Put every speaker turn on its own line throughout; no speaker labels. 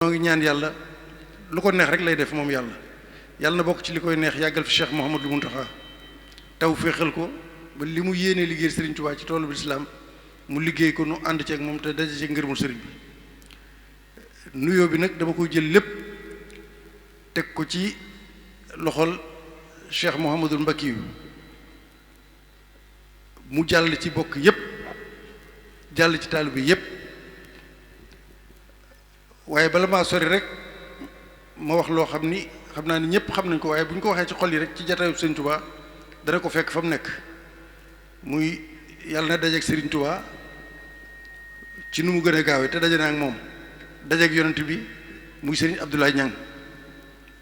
noo ngi ñaan yàlla lu ko neex rek lay def moom yàlla yàlla na bokk ci li koy neex yàggal fi Cheikh Mouhamadou Mountakha taw féexal ko ba li mu yéene liggéey Serigne Touba ci toolu bi lislaam mu liggéey ko nu ànd ceeg moom te daje ci ngërëmul Serigne bi nuyoo bi nag dama koy jël lépp teg ko ci loxol Cheikh Mouhamadou Mbakiyu mu jàll ci bokk yépp jàll ci taalibe yépp waaye bala maa sori rek ma wax loo xam ni xam naa ni ñëpp xam nañ ko waaye bu ñu ko waxee ci xol yi rek ci jataayu Sëriñ Touba dana ko fekk fa mu nekk muy yàlla na dajeeg Sëriñ Touba ci nu mu gën a gaawee te daje na ak moom dajeeg yonent bi muy Sëriñ Abdoulaye Niang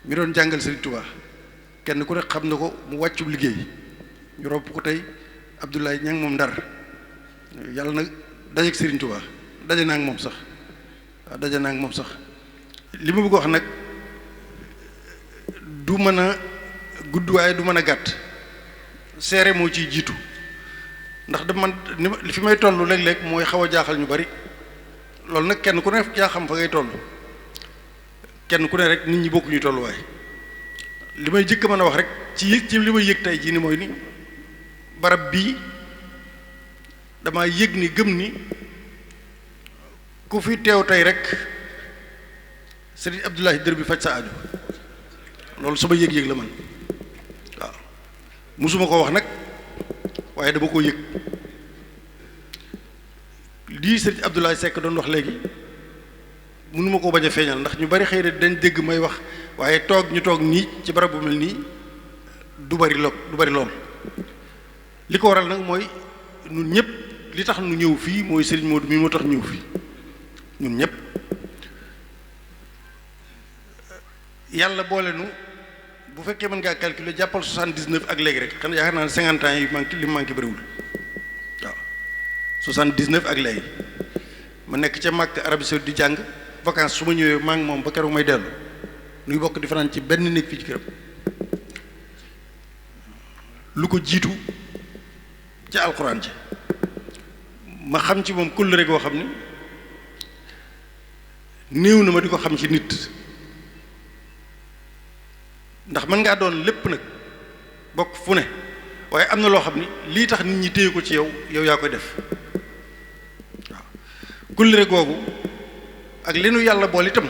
mi doon jàngal Sëriñ Touba kenn ku nekk xam na ko mu wàccub liggéey ñu rob ko tey Abdoulaye Niang moom Ndar yàlla na dajeeg Sëriñ Touba daje na ak moom sax waaw daje naa ak moom sax li ma bëgg wax nag du mën a gudd waaye du mën a gàtt seere moo ciy jiitu ndax da man li fi may toll léeg-léeg mooy xaw a jaaxal ñu bari loolu nag kenn ku ne yaa xam fa ngay toll kenn ku ne rek nit ñi bokkuñu tolluwaay li may jëkk mën a wax rek ci li may yëg tey jii ni mooy ni barab bii damaa yëg ni gëm ni ku fi teew tey rek Sëriñ Abdoulaye Dër bi faj sa aju loolu sama yëg-yëg la man waaw musuma ko wax nag waaye dama ko yëg lii Sëriñ Abdoulaye Seck doon wax léegi mënuma koo bañ a feeñal ndax ñu bari xëy na dañ dégg may wax waaye ñu toog nii ci barab bu mel nii du bari lool li ko waral nag mooy ñun ñëpp li tax nu ñëw fii mooy Sëriñ Modou mi moo tax ñëw fii ñun ñëpp yàlla boole nu bu fekkee mën ngaa calculer jàppal 79 ak léegi rek xam yaakaar naa ne 50 ans yi manqué li mu manqué bëriwul waaw 79 ak léegi ma nekk ca Makka Arabie Saoudite di jàng vacances su ma ñëwee maa ngi moom ba keroog may dellu nuy bokk di fanaan ci benn néeg fii ci këram lu ko jiitu ci alxuraan ji ma xam ci moom kóllëre goo xam ni néew na ma di ko xam ci nit ndax mën ngaa doon lépp nag bokk fu ne waaye am na loo xam ni lii tax nit ñi téye ko ci yow yaa koy def waaw kóllëre googu ak li nu yàlla bool itam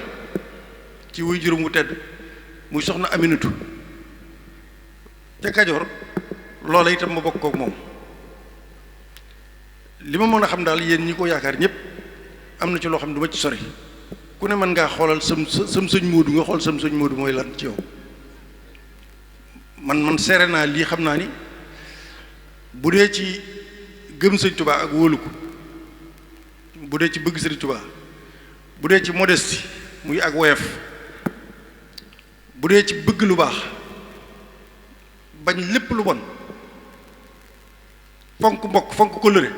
ci wuy juróom wu tedd muy soxna Aminatu ca Kajoor loola itam ma bokk kook moom li ma mën a xam daal yéen ñi ko yaakaar ñëpp am na ci loo xam ne du ma ci sori ku ne mën ngaa xoolal sam sëñ Moodu nga xool sam sëñ Moodu mooy lan ci yow man seere naa lii xam naa ni bu dee ci gëm sëñ Tuubaa ak wóolu ko bu dee ci bëgg sëñ Tuubaa bu dee ci modestie muy ak woyof bu dee ci bëgg lu baax bañ lépp lu bon fonk mbokk fonk kóllëre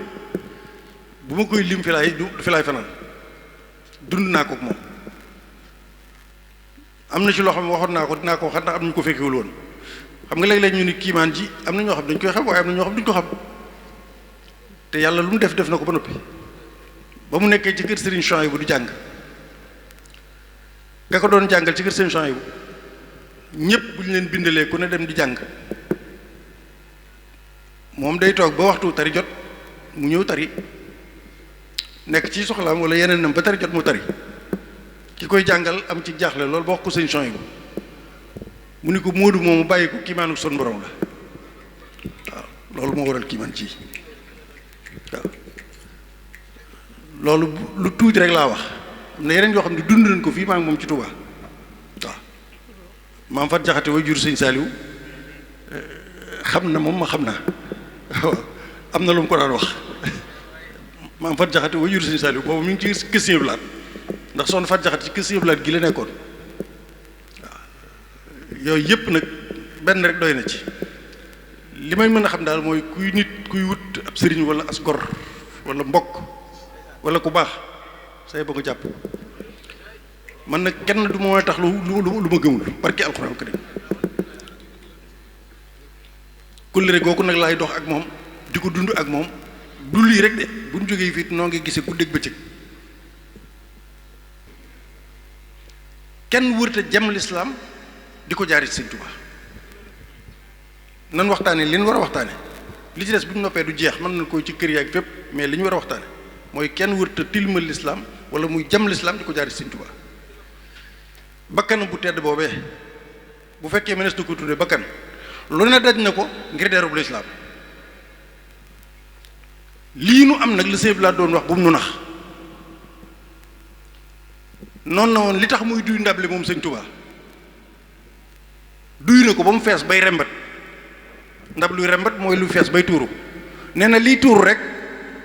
bu ma koy lim fi laay fanaan dund naa ko ak moom am na ci loo xam ne waxoon naa ko dinaa ko waxaat ndax am nañu ko fekkewul woon xam nga léeg-léeg ñu ni kiimaan ji am na ñoo xam dañ koy xam waaye am na ñoo xam duñ ko xam te yàlla lu mu def na ko ba noppi ba mu nekkee ci kër Serigne Chouaïbou bu du jàng nga ko doon jàngal ci kër Serigne Chouaïbou bu ñëpp bu ñu leen bindalee ku ne dem di jàng moom day toog ba waxtu tari jot mu ñëw tari nekk ci soxlaam wala yeneen nam ba tari jot mu tari ki koy jàngal am ci jaaxle loolu ba wax ko sëñ Chouaïbou mu ni ko Moodu moomu bàyyi ko kiimaanu son borom la waaw loolu moo waral kiimaan ci waaw loolu lu tuuti rek laa wax am na yeneen yoo xam ne dund nañ ko fii maa ngi moom ci Touba waaw maam Fat Jaxate way jur sëñ Saaliw xam na moom ma xam naa am na lu mu ko daan wax maam Fat Jaxate way jur sëñ Saaliw boobu mi ngi ci kër Sëñ Blaat ndax soxna Fat Jaxate ci kër Sëñ Blaat gi la nekkoon waaw yooyu yëpp nag benn rek doy na ci li may mën a xam daal mooy kuy nit kuy wut ab sëriñ wala as gor wala mbokk wala ku baax say ba ko jàpp man nag kenn du ma tax lu ma gëmul barki alxuraan karim kóllëre googu nag laay dox ak moom di ko dund ak moom du lii rek de bu ñu jógee fii noo ngi gisee ku dégg bëccëg kenn wërta jam lislaam di ko jaari ci Sëñ Tuubaa nan waxtaane li ñu war a waxtaane li ci des bu ñu noppee du jeex mën nañ koy ci kër yaak fépp mais li ñu war a waxtaane mooy kenn wërta tilmal lislaam wala muy jam lislaam di ko jaari ci Sëñ Tuubaa bakkanam bu tedd boobee bu fekkee mënees na ko tuddee bakkan lu ne daj na ko ngir deerub lislaam lii nu am nag la sëñ bi laa doon wax bu mu nu nax noonu na woon li tax muy duy ndab li moom Sëñ Tuubaa duy na ko ba mu fees bay rembat ndab luy rembat mooy luy fees bay tuuru nee na lii tuuru rek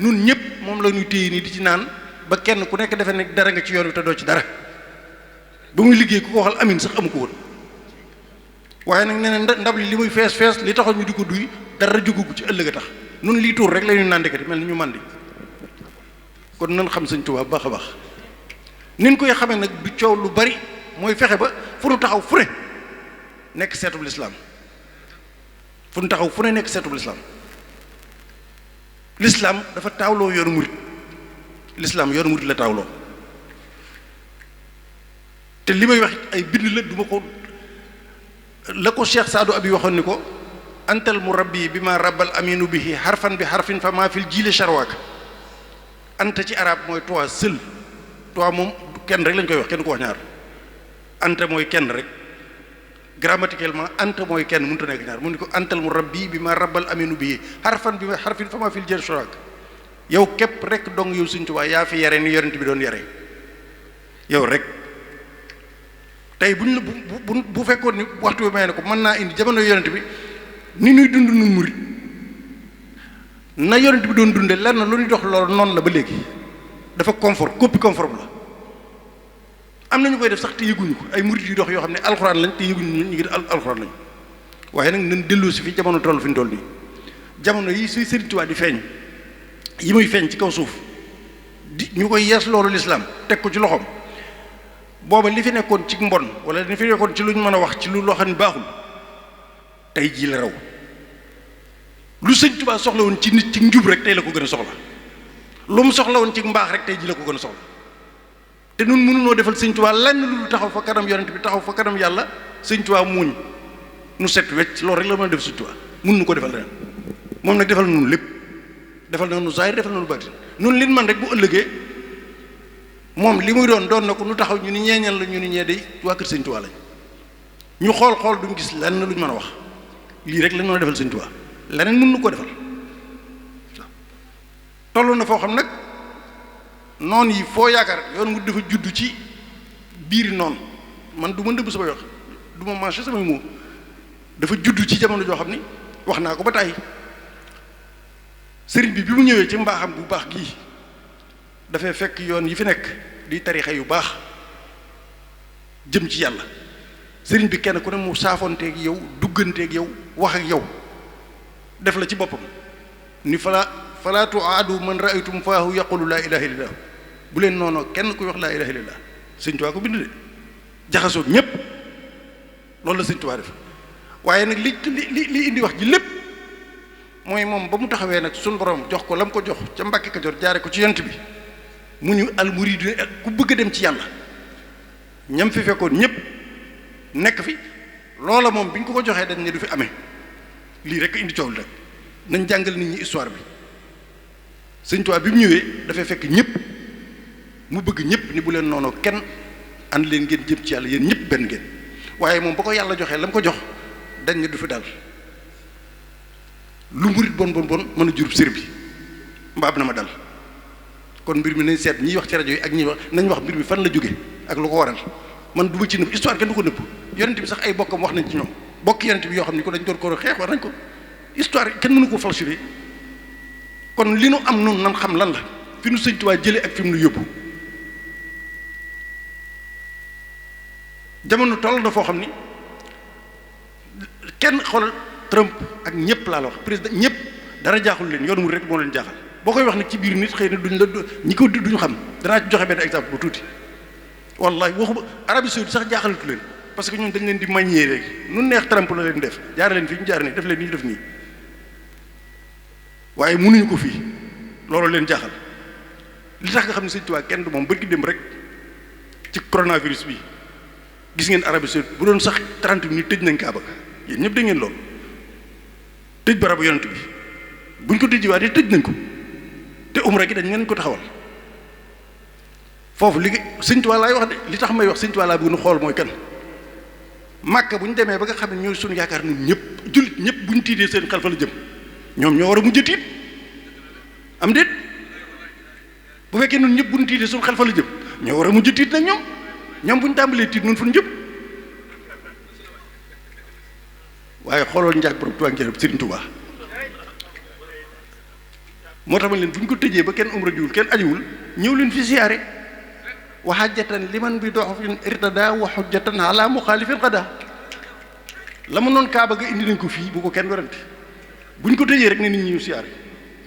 nun ñëpp moom la ñuy téye nii di ci naan ba kenn ku nekk defe ne dara nga ci yoon wi te doo ci dara ba muy liggéey ku ko waxal amin sax amu ko woon waaye nag nee na ndab li muy fees fees li taxoon ñu di ko duy dara jógugu ci ëllëg a tax nun lii tuuru rek la ñuy naan ndekete mel ni ñu màndi kon nan xam Sëñ Tuubaa baax a baax nin koy xamee nag du coow lu bari mooy fexe ba fu nu taxaw fu ne nekk seetub lislaam fu nu taxaw fu ne nekk seetub lislaam lislaam dafa taawloo yoonu murit lislaam yoonu murit la taawloo te li may wax ay bind la duma ko la ko Cheikh Saadu Abi waxoon ni ko antal murabbi bi ma rabbal aminu bihi xarfan bi xarfin fa maa fil jiile charwaak anta ci arab mooy toi seul toi moom kenn rek lañ koy wax kenn ko wax ñaar anta mooy kenn rek grammaticalement anta mooy kenn mënut a nekk ñaar mu ni ko antal murabbi bi ma rabbal aminu bihi xarfan bi xarfin fa maa fil jiile charwaak yow képp rek dong yow Sëñ Tuubaa yaa fi yare ni yonent bi doon yare yow rek tey buñ la bu fekkoon ni waxtu bi may ne ko mën naa indi jamono yonent bi ni ñuy dund nun murit na yonent bi doon dunde lenn lu ñuy dox loolu noonu la ba léegi dafa confort copie conforme la am na ñu koy def sax te yëguñu ko ay murit yu dox yoo xam ne alxuraan lañ te yëguñu ñu ngi alxuraan lañ waaye nag nañ delloo si fi jamono toll fi ñu toll nii jamono yi suy Sëriñ Tuubaa di feeñ yi muy feeñ ci kaw suuf di ñu koy yees loolu lislaam teg ko ci loxoom booba li fi nekkoon ci mbon wala li fi nekkoon ci lu ñu mën a wax ci lu loo xam ne baaxul tey jii la raw lu Sëñ Tuubaa soxla woon ci nit ci njub rek tey la ko gën a soxla lu mu soxla woon ci mbaax rek tey jii la ko gën a soxla te nun mënunoo defal Sëñ Tuubaa lenn lu taxaw fa kanam yonent bi taxaw fa kanam yàlla Sëñ Tuubaa muuñ nu set wecc loolu rek la mën a def Sëñ Tuubaa mun nu ko defal ren moom nag defal nunu lépp defal na nu zaahir defal na nu baatin nun lin man rek bu ëllëgee moom li muy doon na ko nu taxaw ñu ni ñeeñal la ñu ni ñee day waa kër Sëñ Tuubaa lañ ñu xool duñ gis lenn luñ mën a wax lii rek lañ mën a defal Sëñ Tuubaa leneen mën nu ko defal toll na foo xam nag noon yi foo yaakaar yoon mu dafa judd ci biiri noonu man du ma ndëbb samay wax du ma marché samay moo dafa judd ci jamono joo xam ni wax naa ko ba tàyyi sëriñ bi mu ñëwee ci mbaaxam bu baax gii dafay fekk yoon yi fi nekk di tarixa yu baax jëm ci yàlla sëriñ bi kenn ku ne mu saafonteeg yow dugganteeg yow wax ak yow def la ci boppam ni fala tuaadu man raaytum faahu yaqulu laa ilaha illallah bu leen noonoo kenn kuy wax laa ilaha illallah Sëñ Tuubaa ko bind de jaxasoo ñépp loolu la Sëñ Tuubaa def waaye nag li indi wax ji lépp mooy moom ba mu taxawee nag suñu borom jox ko la mu ko jox ca Mbàkke Kajoor jaare ko ci yont bi mu ñu al muriid ku bëgg a dem ci yàlla ñam fi fekkoon ñépp nekk fi loola moom bi ñu ko joxee dañ ne du fi amee lii rek indi coow li rek nañ jàngal nit ñi histoire bi Sëñ Tuubaa bi mu ñëwee dafay fekk ñëpp mu bëgg ñëpp ni bu leen noonoo kenn ànd leen ngeen jëm ci yàlla yéen ñëpp benn ngeen waaye moom ba ko yàlla joxee la mu ko jox dañ ne du fi dal lu murit bon mën a jurub sër bi mbaab na ma dal kon mbir mi nañ seet ñiy wax ci rajo yi ak ñiy wax nañ wax mbir mi fan la jóge ak lu ko waral man du ma ci nëbb histoire kenn du ko nëbb yonent bi sax ay bokkam wax nañ ci ñoom bokk yonent bi yoo xam ni ko dañ doon ko xeex war nañ ko histoire kenn mënu ko falsifier kon li nu am noonu nan xam lan la fi nu Sëñ Tuubaa jëlee ak fi mu nu yóbbu jamono toll na foo xam ni kenn xool Trump ak ñëpp laa la wax président ñëpp dara jaaxul leen yoon mu rek moo leen jaaxal boo koy wax nag ci biir nit xëy na duñ la ñi ko duñu xam danaa ci joxe benn exemple bu tuuti wallahi waxuma Arabie Saoudite sax jaaxalatu leen parce que ñun dañ leen di manier rek nu neex Trump la leen def jaar leen fii ñu jaar nii def leen nii ñu def nii waaye mënuñu ko fii loolu leen jaaxal li tax nga xam ne Sëñ Tuubaa kenn du moom bërki dem rek ci coronavirus bi gis ngeen Arabie Saoudite bu doon sax 30 minutes tëj nañ Kaaba yéen ñëpp da ngeen loolu tëj barabu yonent bi buñ ko tëjjiwaatee tëj nañ ko te umra gi dañ ngeen ko taxawal foofu li Sëñ Tuubaa laay wax de li tax may wax Sëñ Tuubaa laa bëgg nu xool mooy kan Màkka bu ñu demee ba nga xam ne ñooy suñu yaakaar ñun ñëpp jullit ñëpp bu ñu tiitee seen xel fa la jëm ñoom ñoo war a mujj tiit am déet bu fekkee ñun ñëpp bu ñu tiitee suñu xel fa la jëm ñoo war a mujj tiit nag ñoom bu ñu tàmbalee tiit ñun fu ñu jëm waaye xooloon njaag borom Tuubaa njëriñ Sëriñ Tuubaa moo tax ma leen bu ñu ko tëjee ba kenn umra jiwul kenn ajiwul ñëw leen fi siyaare wa hajjatan liman bi doxofin irtada wa hujjatan ala muxaalifin xada la ma noon Kaaba ga indi nañ ko fii bu ko kenn werante bu ñu ko tëjee rek ne nit ñi ñu siyaare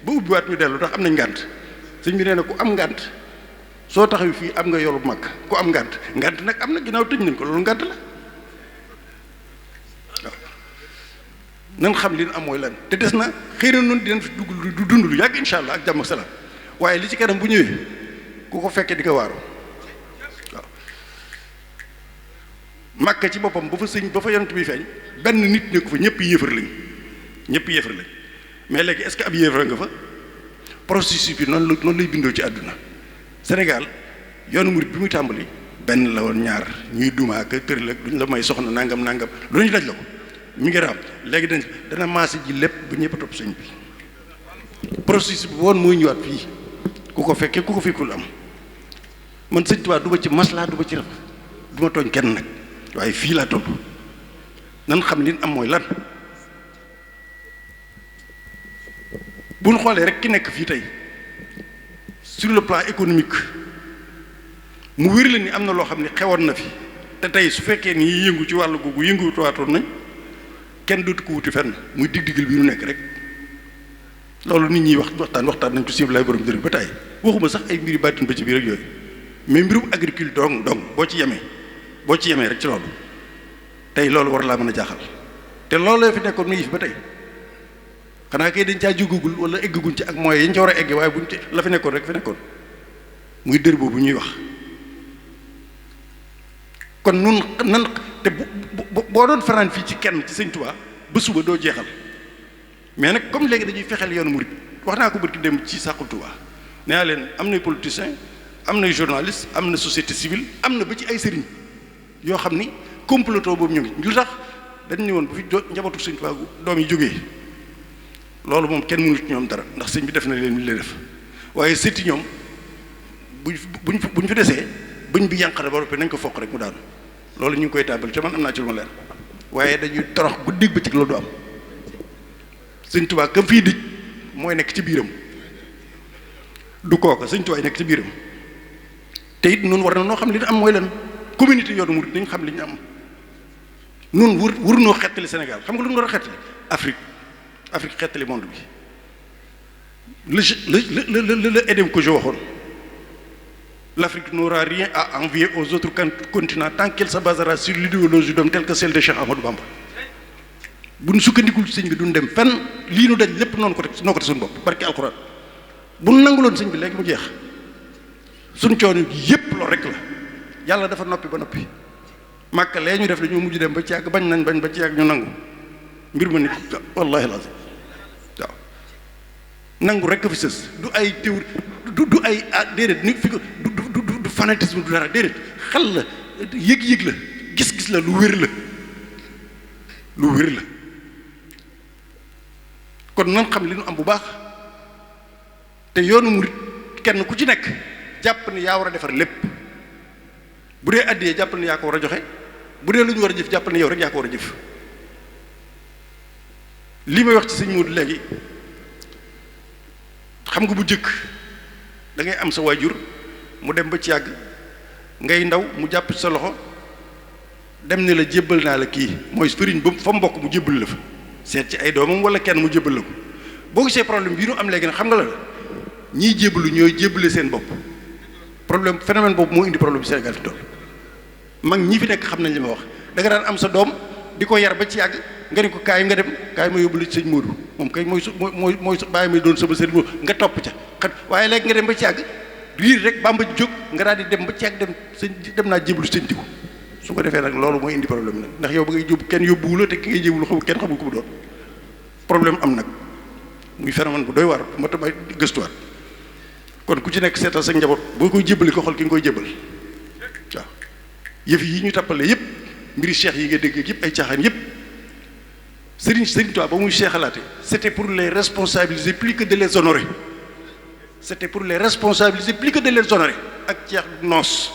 ba ubbiwaat ñu dellu ndax am nañ ngànt sëñ bi nee na ku am ngànt soo taxaw fii am nga yoolu mag ku am ngànt nag am na ginnaaw tëj nañ ko loolu ngànt la waaw nan xam li am mooy lan te des na xëy na noonu dinañ fi dugg du dund lu yàgg incha allah ak jàmm ak salaam waaye li ci kanam bu ñëwee ku ko fekkee di nga waaru waaw Màkka ci boppam ba fa yonent bi feeñ benn nit ne ko fa ñëpp yéefar lañ mais léegi est-ce que ab yéefar nga fa processus bi noonu lay bindoo ci àdduna Sénégal yoonu murit bi muy tàmbali benn la woon ñaar ñuy duma ak tëral ak duñ la may soxna nangam lu ñu daj la ko mi ngi raam léegi dana maase ji lépp ba ñëpp a topp sëñ bi processus bi woon mooy ñëwaat fii ku ko fekkee ku ko fekkul am man Sëñ Tuubaa du ma ci maslaa du ma ci raf du ma tooñ kenn nag waaye fii laa toll nan xam li am mooy lan bu ñu xoolee rek ki nekk fii tey sur le plan économique mu wér la ni am na loo xam ne xewoon na fi te tey su fekkee ni yëngu ci wàllu googu yënguwaatoon nañ kenn dootu ko wuti fenn muy dig-digal bi ñu nekk rek loolu nit ñi waxtaan nañ ko sieb lay borom dërëm ba tey waxuma sax ay mbiri bàttin ba ci biir ak yooyu mais mbirum agricule dong boo ci yemee rek ci loolu tey loolu war laa mën a jaaxal te loolu la fi nekkoon mu ngi fi ba tey xanaa kay dañ caa jógagul wala eggaguñ ci ak moyens yi ñu ca war a egge waaye buñ ci la fi nekkoon rek fi nekkoon muy dër boobu ñuy wax kon nun nan te boo doon fanaan fii ci kenn ci Sëñ Tuubaa ba suba doo jeexal mais nag comme léegi dañuy fexeel yoonu murit wax naa ko bërki dem ci Saxul Tuubaa nee naa leen am nay politicien am nay journaliste am na société civile am na ba ci ay sëriñ yoo xam ni comploto boobu ñu ngi ñu tax dañ ne woon bu fi njabootu Sëñ Tuubaa doom yi jógee loolu moom kenn mënut ñoom dara ndax sëñ bi def na leen li lay def waaye sëti ñoom buñ fi desee buñ bi yànqare ba noppi nañ ko foq rek mu daanu loolu ñu ngi koy tàmbali te man am naa ci lu ma leer waaye dañuy torox bu dégg ba ci loolu du am Sëñ Tuubaa kam fii dij mooy nekk ci biiram du kooka Sëñ Tuubaa nekk ci biiram te it noonu war na noo xam li ñu am mooy lan communauté yoonu murid dañ xam li ñu am nun wur noo xettali Sénégal xam nga lu mu war a xettali Afrique xettali monde bi le Edem que je waxoon l'Afrique n'aura rien à envier aux autres continents tant qu'elle se basera sur l'idéologie d'homme telle que celle de Cheikh Ahmadou Bamba bu ñu sukkandikul ci sëñ bi duñ dem fenn lii nu daj lépp noo ko teg suñu bopp barki alxuraan bu nu nanguloon sëñ bi léegi mu jeex suñ coono yépp loolu rek la yàlla dafa noppi ba noppi Màkka lee ñu def dañoo mujj dem ba ci yàgg bañ ba ci yàgg ñu nangu mbir ma nit wallahi lazim waaw nangu rek a fi sës du ay théorie du ay déedéet ni fi ko du fanatisme du dara déedéet xel la yëg-yëg la gis-gis la lu wér la kon nan xam li nu am bu baax te yoonu murit kenn ku ci nekk jàpp ne yaa war a defar lépp bu dee addiyee jàpp ne yaa ko war a joxe bu dee lu ñu war a jëf jàpp ne yow rek yaa ko war a jëf li may wax ci sëñ Modou léegi xam nga bu jëkk da ngay am sa waajur mu dem ba ci yàgg ngay ndaw mu jàpp sa loxo dem ne la jébbal naa la kii mooy sëriñ ba fa mbokk mu jébbal la fa seet ci ay doomam wala kenn mu jébbal la ko boo gisee problème bii nu am léegi nag xam nga la ñiy jébbalu ñooy jébbale seen bopp problème phénomène boobu moo indi problème bi Sénégal fi toll mag ñi fi nekk xam nañ li ma wax da nga daan am sa doom di ko yar ba ci yàgg nga ni ko kaay nga dem kaay ma yóbbu la ci sëñ Modou moom kay mooy bàyyi may doon sama sëriñ nga topp ca xat waaye léegi nga dem ba ci yàgg riir rek Bàmba jóg nga daal di dem ba ci yàgg dem naa jébbalu sëñ diw su ko defee nag loolu mooy indi problème nag ndax yow ba ngay jób kenn yóbbuwu la te ki ngay jébul xamul kenn xamul ko mu doon problème am nag muy phénomène bu doy waar moo tax may gëstuwaat kon ku ci nekk seetal sa njaboot boo koy jébbali ko xool ki nga koy jébbal waaw yëf yi ñu tappale yëpp mbiri cheikh yi nga dégg yëpp ay caaxaan yëpp Serigne Touba ba muy cheikhlaate c'était pour les responsabiliser plus que de les honorer c'était pour les responsabiliser plus que de les honorer ak ceex noos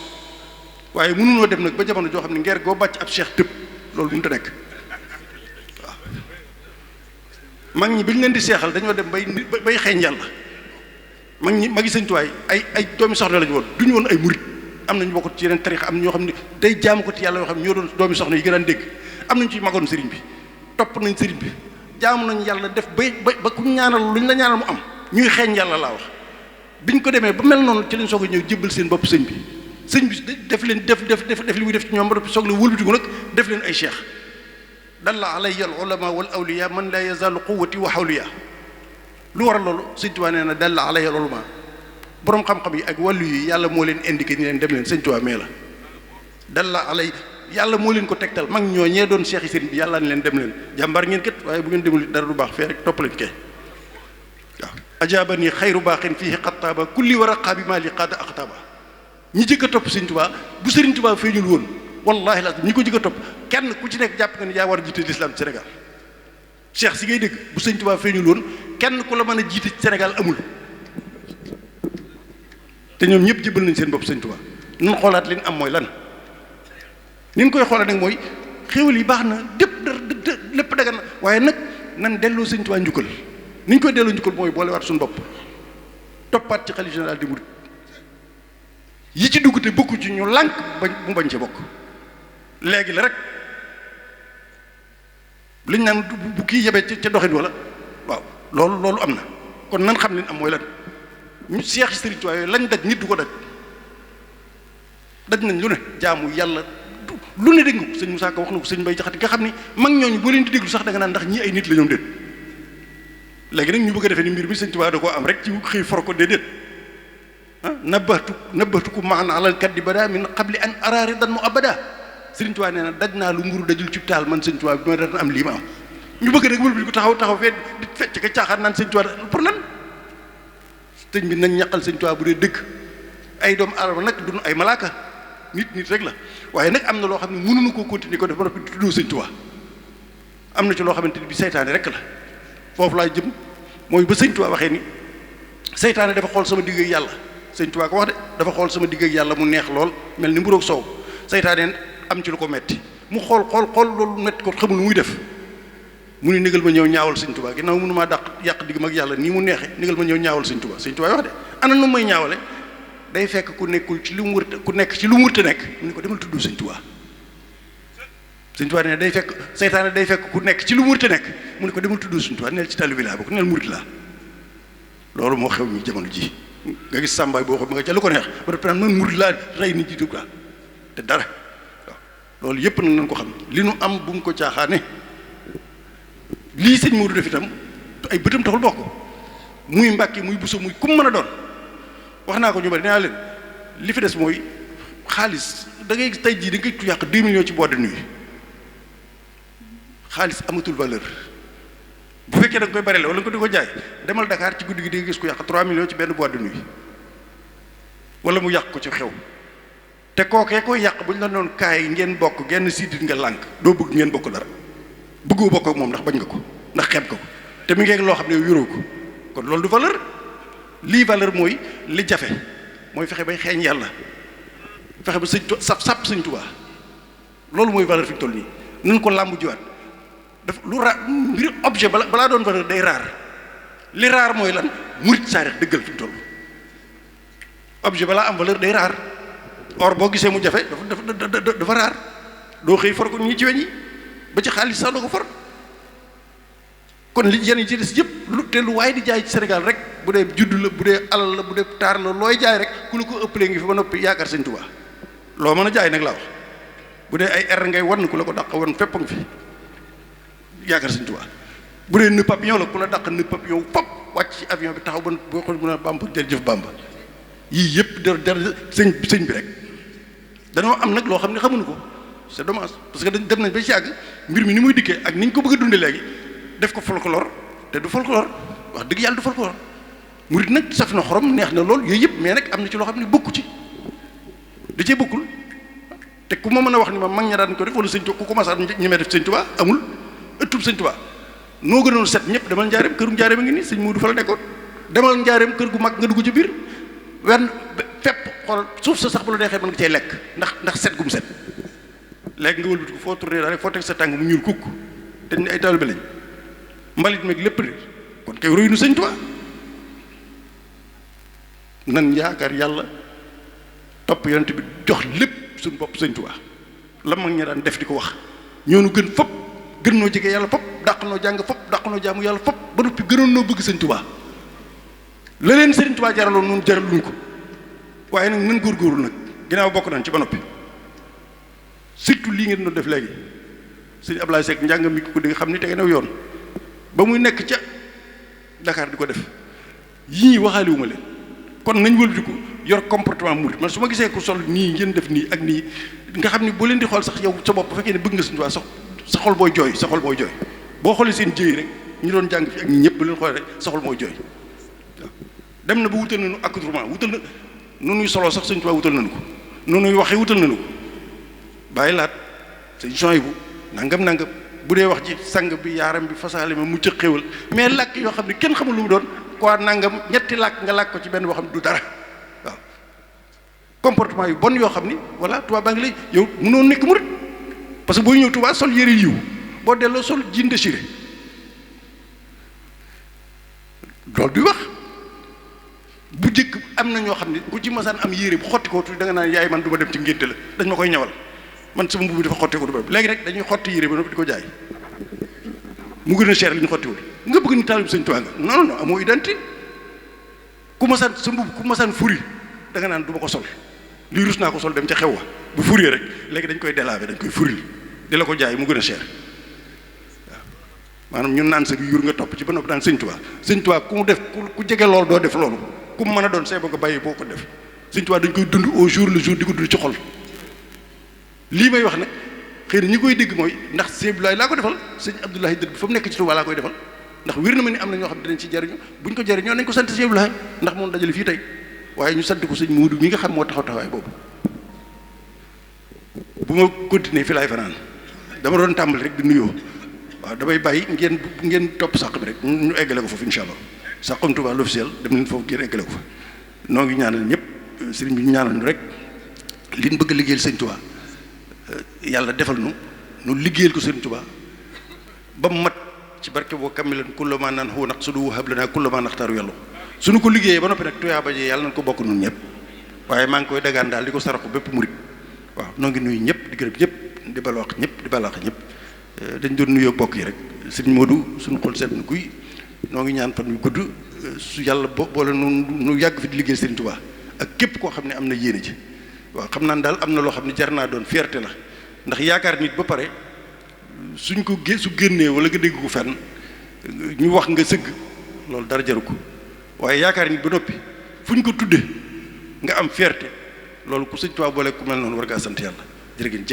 waaye mënunoo dem nag ba jamono joo xam ne ngeer goo bàcc ab cheikh tëb loolu mënut a nekk waaw mag ñi bi ñu leen di seexal dañoo dem bay xeeñ yàlla magi Sëñ Tuubaa ay doomi soxna lañu woon duñu woon ay murit am nañu bokk ci yeneen tarixa am ñoo xam ne day jaamu ko ci yàlla yoo xam ne ñoo doon doomi soxna yi gën a dégg am nañu ci magoon sëriñ bi topp nañ sëriñ bi jaamu nañ yàlla def ba ku ñaanal lu ñu la ñaanal mu am ñuy xeeñ yàlla laa wax biñ ko demee ba mel noonu ci lañ soog a ñëw jébbal seen bopp sëñ bi def leen def li muy def ci ñoom ba soog la wëlbatiku nag def leen ay cheikh dalla alayya al ulama wal awliya man la yazalu quwwati wa hawliya lu waral loolu Sëñ Tuubaa nee na dalla alayya al ulama borom xam-xam yi ak wàllu yi yàlla moo leen indiqué ni leen dem leen Sëñ Tuubaa mee la dalla alay yàlla moo leen ko tegtal mag ñoo ñee doon cheikh yi sëriñ bi yàlla ni leen dem leen jàmbaar ngeen kat waaye bu ngeen demul dara du baax fee rek topp lañ kay waaw ajaabani xayru baaxin fii xattaaba kulli wa raqaabi maa li qaada aqtaaba ñi jëkk a topp Sëñ Tuubaa bu Sëriñ Tuubaa feeñul woon wallahi la ñi ko jëkk a topp kenn ku ci nekk jàpp nga ne yaa war a jiite l'islam ci Sénégal cheikh si ngay dégg bu Sëñ Tuubaa feeñul woon kenn ku la mën a jiite ci Sénégal amul te ñoom ñëpp jëbal nañ seen bopp Sëñ Tuubaa nun xoolaat li ñu am mooy lan ni ñu koy xoolaat nag mooy xéwal yi baax na lépp dagan na waaye nag nan delloo Sëñ Tuubaa njukkal ni ñu koy delloo njukkal mooy boolewaat suñu bopp toppaat ci xalifa général di murid yi ci dugg te bokku ci ñu lànk mu bañ ci bokk léegi la rek liñ naan bu kii yebee ca doxin wala waaw loolu am na kon nan xam ne am mooy lan ñu seex Sëriñ Tuubaa yooyu lañ daj nit du ko daj nañ lu ne jaamu yàlla lu ne dégg nga ko sëñ Moussa Ka wax na ko sëñ Mbay Jaxate nga xam ni mag ñooñu boo leen di déglu sax da nga naan ndax ñii ay nit la ñoom déet léegi nag ñu bëgg a defee ni mbir mi Sëñ Tuubaa da koo am rek ci xëy for ko déedéet nabbahtuku maan alal kaddi bada min qabli an araari dan mu abada Sëriñ Tuubaa nee na daj naa lu mburu dajul ci taal man Sëñ Tuubaa bi ma daan am lii ma am ñu bëgg rek wël bi ko taxaw fee di fecc ka caaxaan naan Sëñ Tuubaa pour lan sëñ bi nañ ñaqal Sëñ Tuubaa bu dee dëgg ay doomu aadama nag duñu ay malaaka nit rek la waaye nag am na loo xam ne mënuñu koo continuer ko def ba noppi tuddoo Sëñ Tuubaa am na ci loo xamante ni bi seytaane rek la foofu laa jëm mooy ba Sëñ Tuubaa waxee ni seytaane dafa xool sama digg ak yàlla Sëñ Tuubaa ko wax de dafa xool sama digg ak yàlla mu neex lool mel ni mburoog soow seytaane am ci lu ko metti mu xool loolu metti ko xamul lu muy def mu ni négal ma ñëw ñaawal Sëñ Tuubaa ginnaaw mënu maa yàq digg mag yàlla nii mu neexe négal ma ñëw ñaawal Sëñ Tuubaa Sëñ Tuubaa wax de ana nu may ñaawale day fekk ku nekkul ci lu mu wërta ku nekk ci lu mu wërta nekk mu ne ko demal tudd Sëñ Tuubaa Sëñ Tuubaa ne day fekk seytaane day fekk ku nekk ci lu mu wërta nekk mu ne ko demal tudd Sëñ Tuubaa neel ci taalibe laa bokk neel murid laa loolu moo xew ñu jamono ji nga gis sàmbaay boo xam nga ca lu ko neex ba def naan man murid laa rey nit ji quoi te dara waaw loolu yëpp nag nañ ko xam li nu am bu mu ko caaxaane lii sëñ Modou def itam ay bëtam taxul bokk muy Mbàkke muy Buso muy kum mën a doon wax naa ko ñu bari nee naa leen li fi des mooy xaalis da ngay tey jii da ngay yàq 2 millions ci boîte de nuit xaalis amatul valeur bu fekkee da nga koy bari la wala nga ko di ko jaay demal Dakar ci guddi gi di nga gis ko yàq 3 millions ci benn boîte de nuit wala mu yàq ko ci xew te kookee koy yàq bu ñu la doon kaay ngeen bokk genn siidit nga lànk doo bëgg ngeen bokk dara bëggoo bokk ak moom ndax bañ nga ko ndax xeeb nga ko te mi ngi loo xam ne yoroo ko kon loolu du valeur lii valeur mooy li jafe mooy fexe bay xeeñ yàlla fexe ba sap Sëñ Tuubaa loolu mooy valeur fi ñu toll nii nañ ko làmb jiwaat daf lu mbir objet balaa doon valeur day raar li raar mooy lan murit saarix dëggal fi mu toll objet balaa am valeur day raar or boo gisee mu jafe dafa raar doo xëy for ko ñi ci weñ yi ba ci xaalis sax doo ko for kon li yenn yi ci des yëpp lu waaye di jaay ci Sénégal rek bu dee juddu la bu dee alal la bu dee taar la looy jaay rek ku la ko ëppalee ngi fi ba noppi yaakaar Sëñ Tuubaa loo mën a jaay nag laa wax bu dee ay r ngay wan ku la ko dàq wan fépp nga fi yaakaar Sëñ Tuubaa bu dee nœud papillon la ku la dàq nœud papillon pop wàcc ci avion bi taxaw ba boo xool mën a Bàmba jërëjëf Bàmba yii yëpp der sëñ bi rek danoo am nag loo xam ne xamuñu ko c'est dommage parce que dañ dem nañ ba ci yàgg mbir mi ni muy dikkee ak ni ñu ko bëgg a dundee léegi def ko folklore te du folklore wax dëgg yàlla du folklore murit nag saf na xorom neex na lool yooyu yëpp mais nag am na ci loo xam ne bokku ci da cee bokkul te ku ma mën a wax ni ma mag ña daan ko def wala sëñ Tuubaa ku commencé ñemee def sëñ Tuubaa amul ëttub sëñ Tuubaa noo gënoon set ñëpp demal njaareem këru njaareem a ngi nii sëñ Moodu fa la nekkoon demal njaareem kër gu mag nga dugg ci biir wenn fépp xool suuf sa sax bu la neexee mën nga cay lekk ndax set gu mu set léegi nga wëlbati ko foo tourné daal foo teg sa tàng mu ñuul kukk te ni ay taalibe lañ mbalit meeg lépp réer kon kay roy nu sëñ Tuubaa nan yaakaar yàlla topp yonent bi jox lépp suñu bopp sëñ Tuubaa la mag ña daan def di ko wax ñoonu gën fopp gën noo jege yàlla fopp dàq noo jàng fopp dàq noo jaamu yàlla fopp ba noppi gënoon noo bëgg sëñ Tuubaa la leen sëriñ Tuubaa jaraloon noonu jaraluñ ko waaye nag nan góorgóorlu nag ginnaaw bokk nañ ci ba noppi surtout lii ngeen doon def léegi sëñ Ablaye Seck njàng mi ko di nga xam ni tege naw yoon ba muy nekk ca Dakar di ko def yii waxaaliwuma leen kon nañ wëlbatiku yor comportement murid man su ma gisee ku sol nii ngeen def nii ak nii nga xam ni boo leen di xool sax yow sa bopp bu fekkee ne bëgg nga sëñ Tuubaa sa xol booy jooy sa xol booy jooy boo xoolee seen jëy rek ñu doon jàng fi ak ñi ñëpp bu leen xoolee rek sa xol mooy jooy waaw dem na ba wutal nañu accoutrement wutal na nu nuy soloo sax sëñ Tuubaa wutal nañu ko nu nuy waxee wutal nañu ko bàyyi laat sëñ Souhaïbou nangam bu dee wax ji sang bi yaaram bi fasaale ma mucc xéwal mais làkk yoo xam ne kenn xamul lu mu doon quoi nangam ñetti làkk nga làkk ko ci benn boo xam ne du dara waaw comportement yu bon yoo xam ni voilà Tuubaa baa ngi lay yow mënoo nekk murit parce que booy ñëw Tuubaa sol yëre yiw boo delloo sol jean déchiré loolu du wax bu jëkk am na ñoo xam ne ku ci masaan am yére bu xotti ko tuuti da nga naan yaay man du ma dem ci ngénte la dañ ma koy ñawal man sama mbubb bi dafa xotti ko du ba léegi rek dañuy xotti yére ba noppi di ko jaay mu gën a cher li ñu xottiwul nga bëgg ni taalibu sëñ Tuubaa nga non non amoo identité ku masaan sa mbubb ku masaan furi da nga naan du ma ko sol lii rus naa ko sol dem ca xew wa bu furee rek léegi dañ koy délavé dañ koy furil di la ko jaay mu gën a cher waaw maanaam ñun naan sa gi yur nga topp ci ba noppi daan sëñ Tuubaa ku mu def ku jege loolu doo def loolu ku mu mën a doon see ba nga bàyyi boo ko def sëñ Tuubaa dañ koy dund au jour le jour di ko dund ci xol lii may wax nag xëy na ñi koy dégg mooy ndax sëñ Abdoulaye laa ko defal sëñ Abdoulaye dëgg fa mu nekk ci Tuubaa laa koy defal ndax wér na ma ni am na ñoo xam ne dinañ ci jariñu buñ ko jariñoo nañ ko sant sëñ Abdoulaye ndax moom dajale fii tey waaye ñu sant ko sëñ Muudu mi nga xam moo taxaw taxawaay boobu bu ma continuer fi laay fanaan dama doon tàmbali rek di nuyoo waaw damay bàyyi ngeen topp sàq bi rek ñu eggale ko foofu incha allah Saxum Touba l'officiel dem leen foofu ngeen eggale ko fa noo ngi ñaanal ñëpp sëriñ bi ñu ñaanal ñu rek liñ bëgg a liggéeyal sëñ Touba yàlla defal nu liggéeyal ko sëriñ Touba ba mu mat ci barke boo kamilan kulla ma naan xuu naq su du hab lanaa kulla ma naxtaaru yàlla suñu ko liggéeyee ba noppi nag tuyaaba ji yàlla nañ ko bokk nun ñëpp waaye maa ngi koy dagaan daal di ko saraxu bépp murit waaw noo ngi nuyu ñëpp di gërëm ñëpp di balwaax ñëpp di balaax ñëpp dañ doon nuyoo bokk yi rek sëriñ Modou suñu xol seet na kuy noo ngi ñaan fan yu gudd su yàlla boole nu yàgg fi di liggéey sëriñ Touba ak képp koo xam ne am na yéene ji waaw xam naa daal am na loo xam ne jar naa doon fierté la ndax yaakaar nit ba pare suñ ko su génnee wala nga dégg ko fenn ñu wax nga sëgg loolu dara jaru ko waaye yaakaar nit ba noppi fu ñu ko tuddee nga am fierté loolu ku sëñ Tuubaa boole ku mel noonu war ngaa sant yàlla jërë ngeen jëf